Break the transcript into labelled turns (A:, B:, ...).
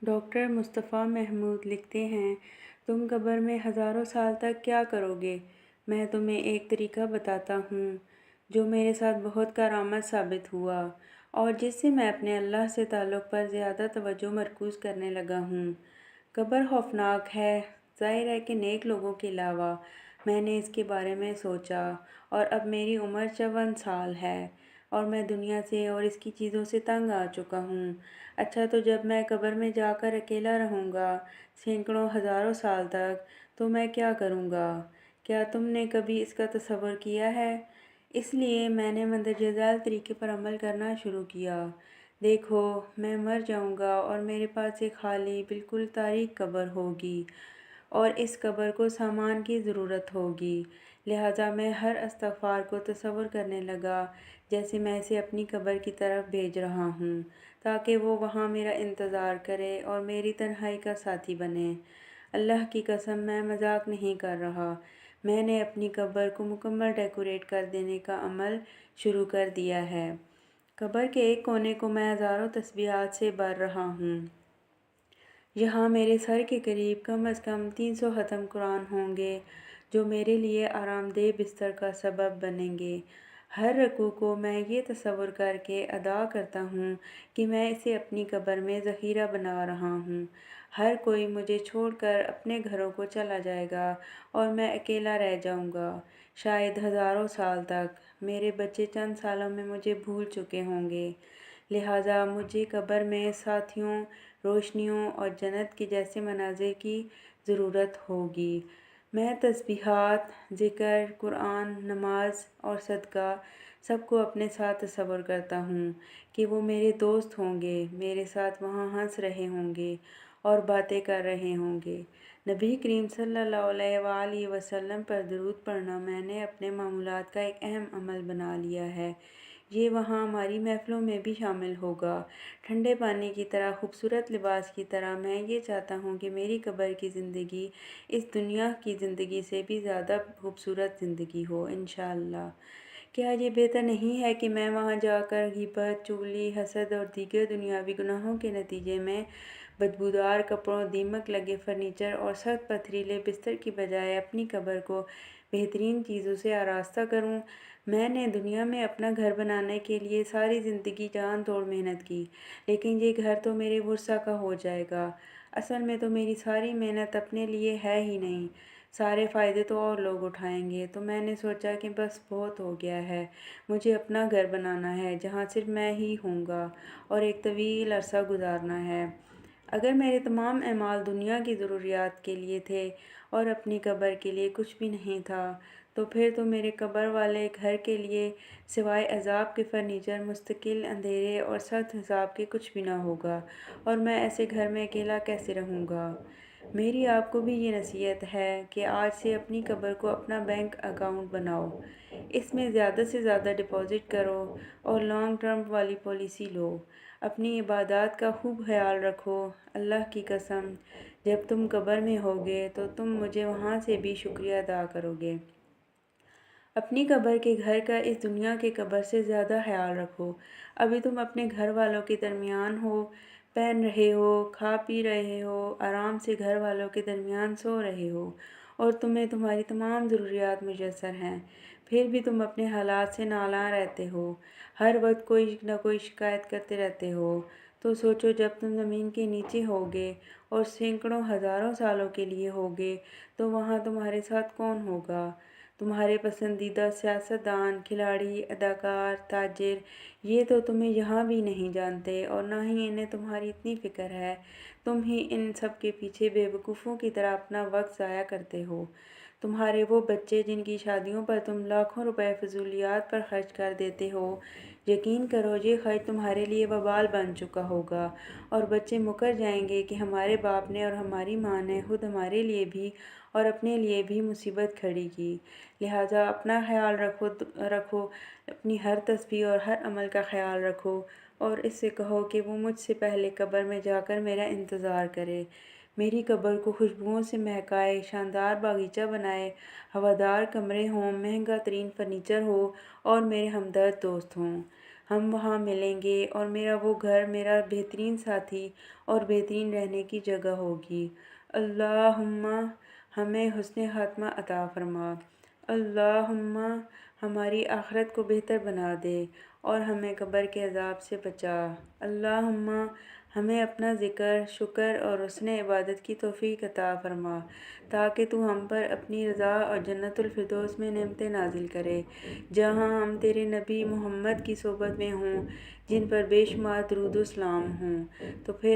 A: Doctor مصطفیٰ محمود لکھتے ہیں، تم قبر میں ہزاروں سال تک کیا کرو گے؟ میں تمہیں ایک طریقہ بتاتا ہوں جو میرے ساتھ بہت کارآمد ثابت ہوا اور جس سے میں اپنے اللہ سے تعلق پر زیادہ توجہ مرکوز کرنے لگا ہوں۔ قبر خوفناک ہے، ظاہر ہے کہ نیک لوگوں کے علاوہ۔ میں نے اس کے بارے میں سوچا اور اب میری عمر 54 سال ہے اور میں دنیا سے اور اس کی چیزوں سے تنگ آ چکا ہوں۔ اچھا، تو جب میں قبر میں جا کر اکیلا رہوں گا سینکڑوں ہزاروں سال تک تو میں کیا کروں گا؟ کیا تم نے کبھی اس کا تصور کیا ہے؟ اس لیے میں نے مندرجہ ذیل طریقے پر عمل کرنا شروع کیا۔ دیکھو، میں مر جاؤں گا اور میرے پاس ایک خالی بالکل تاریک قبر ہوگی اور اس قبر کو سامان کی ضرورت ہوگی، لہٰذا میں ہر استغفار کو تصور کرنے لگا جیسے میں اسے اپنی قبر کی طرف بھیج رہا ہوں تاکہ وہ وہاں میرا انتظار کرے اور میری تنہائی کا ساتھی بنے۔ اللہ کی قسم، میں مذاق نہیں کر رہا، میں نے اپنی قبر کو مکمل ڈیکوریٹ کر دینے کا عمل شروع کر دیا ہے۔ قبر کے ایک کونے کو میں ہزاروں تسبیحات سے بھر رہا ہوں۔ یہاں میرے سر کے قریب کم از کم 300 ختم قرآن ہوں گے جو میرے لیے آرام دہ بستر کا سبب بنیں گے۔ ہر رکوع کو میں یہ تصور کر کے ادا کرتا ہوں کہ میں اسے اپنی قبر میں ذخیرہ بنا رہا ہوں۔ ہر کوئی مجھے چھوڑ کر اپنے گھروں کو چلا جائے گا اور میں اکیلا رہ جاؤں گا، شاید ہزاروں سال تک۔ میرے بچے چند سالوں میں مجھے بھول چکے ہوں گے، لہٰذا مجھے قبر میں ساتھیوں، روشنیوں اور جنت کے جیسے مناظر کی ضرورت ہوگی۔ میں تسبیحات، ذکر، قرآن، نماز اور صدقہ سب کو اپنے ساتھ تصور کرتا ہوں کہ وہ میرے دوست ہوں گے، میرے ساتھ وہاں ہنس رہے ہوں گے اور باتیں کر رہے ہوں گے۔ نبی کریم صلی اللہ علیہ وآلہ وسلم پر درود پڑھنا میں نے اپنے معمولات کا ایک اہم عمل بنا لیا ہے۔ یہ وہاں ہماری محفلوں میں بھی شامل ہوگا۔ ٹھنڈے پانی کی طرح، خوبصورت لباس کی طرح میں یہ چاہتا ہوں کہ میری قبر کی زندگی اس دنیا کی زندگی سے بھی زیادہ خوبصورت زندگی ہو، انشاءاللہ۔ کیا یہ بہتر نہیں ہے کہ میں وہاں جا کر غیبت، چغلی، حسد اور دیگر دنیاوی گناہوں کے نتیجے میں بدبودار کپڑوں، دیمک لگے فرنیچر اور سخت پتھریلے بستر کی بجائے اپنی قبر کو بہترین چیزوں سے آراستہ کروں؟ میں نے دنیا میں اپنا گھر بنانے کے لیے ساری زندگی جان توڑ محنت کی، لیکن یہ گھر تو میرے ورثہ کا ہو جائے گا۔ اصل میں تو میری ساری محنت اپنے لیے ہے ہی نہیں، سارے فائدے تو اور لوگ اٹھائیں گے۔ تو میں نے سوچا کہ بس بہت ہو گیا ہے، مجھے اپنا گھر بنانا ہے جہاں صرف میں ہی ہوں گا اور ایک طویل عرصہ گزارنا ہے۔ اگر میرے تمام اعمال دنیا کی ضروریات کے لیے تھے اور اپنی قبر کے لیے کچھ بھی نہیں تھا، تو پھر تو میرے قبر والے گھر کے لیے سوائے عذاب کے فرنیچر، مستقل اندھیرے اور سخت حساب کے کچھ بھی نہ ہوگا، اور میں ایسے گھر میں اکیلا کیسے رہوں گا؟ میری آپ کو بھی یہ نصیحت ہے کہ آج سے اپنی قبر کو اپنا بینک اکاؤنٹ بناؤ، اس میں زیادہ سے زیادہ ڈپازٹ کرو اور لانگ ٹرم والی پالیسی لو۔ اپنی عبادات کا خوب خیال رکھو۔ اللہ کی قسم، جب تم قبر میں ہوگے تو تم مجھے وہاں سے بھی شکریہ ادا کرو گے۔ اپنی قبر کے گھر کا اس دنیا کے قبر سے زیادہ خیال رکھو۔ ابھی تم اپنے گھر والوں کے درمیان ہو، پہن رہے ہو، کھا پی رہے ہو، آرام سے گھر والوں کے درمیان سو رہے ہو اور تمہیں تمہاری تمام ضروریات میسر ہیں، پھر بھی تم اپنے حالات سے نالاں رہتے ہو، ہر وقت کوئی نہ کوئی شکایت کرتے رہتے ہو۔ تو سوچو، جب تم زمین کے نیچے ہوگے اور سینکڑوں ہزاروں سالوں کے لیے ہوگے تو وہاں تمہارے ساتھ کون ہوگا؟ تمہارے پسندیدہ سیاستدان، کھلاڑی، اداکار، تاجر؟ یہ تو تمہیں یہاں بھی نہیں جانتے اور نہ ہی انہیں تمہاری اتنی فکر ہے، تم ہی ان سب کے پیچھے بے وقوفوں کی طرح اپنا وقت ضائع کرتے ہو۔ تمہارے وہ بچے جن کی شادیوں پر تم لاکھوں روپے فضولیات پر خرچ کر دیتے ہو، یقین کرو یہ خرچ تمہارے لیے وبال بن چکا ہوگا، اور بچے مکر جائیں گے کہ ہمارے باپ نے اور ہماری ماں نے خود ہمارے لیے بھی اور اپنے لیے بھی مصیبت کھڑی کی۔ لہٰذا اپنا خیال رکھو، اپنی ہر تسبیح اور ہر عمل کا خیال رکھو اور اس سے کہو کہ وہ مجھ سے پہلے قبر میں جا کر میرا انتظار کرے، میری قبر کو خوشبوؤں سے مہکائے، شاندار باغیچہ بنائے، ہوادار کمرے ہوں، مہنگا ترین فرنیچر ہو اور میرے ہمدرد دوست ہوں۔ ہم وہاں ملیں گے اور میرا وہ گھر میرا بہترین ساتھی اور بہترین رہنے کی جگہ ہوگی۔ اللہم ہمیں حسن خاتمہ عطا فرما۔ اللہم ہماری آخرت کو بہتر بنا دے اور ہمیں قبر کے عذاب سے بچا۔ اللہم ہمیں اپنا ذکر، شکر اور حسن عبادت کی توفیق عطا فرما تاکہ تو ہم پر اپنی رضا اور جنت الفردوس میں نعمتیں نازل کرے، جہاں ہم تیرے نبی محمد کی صحبت میں ہوں، جن پر بے شمار درود و سلام ہوں۔ تو پھر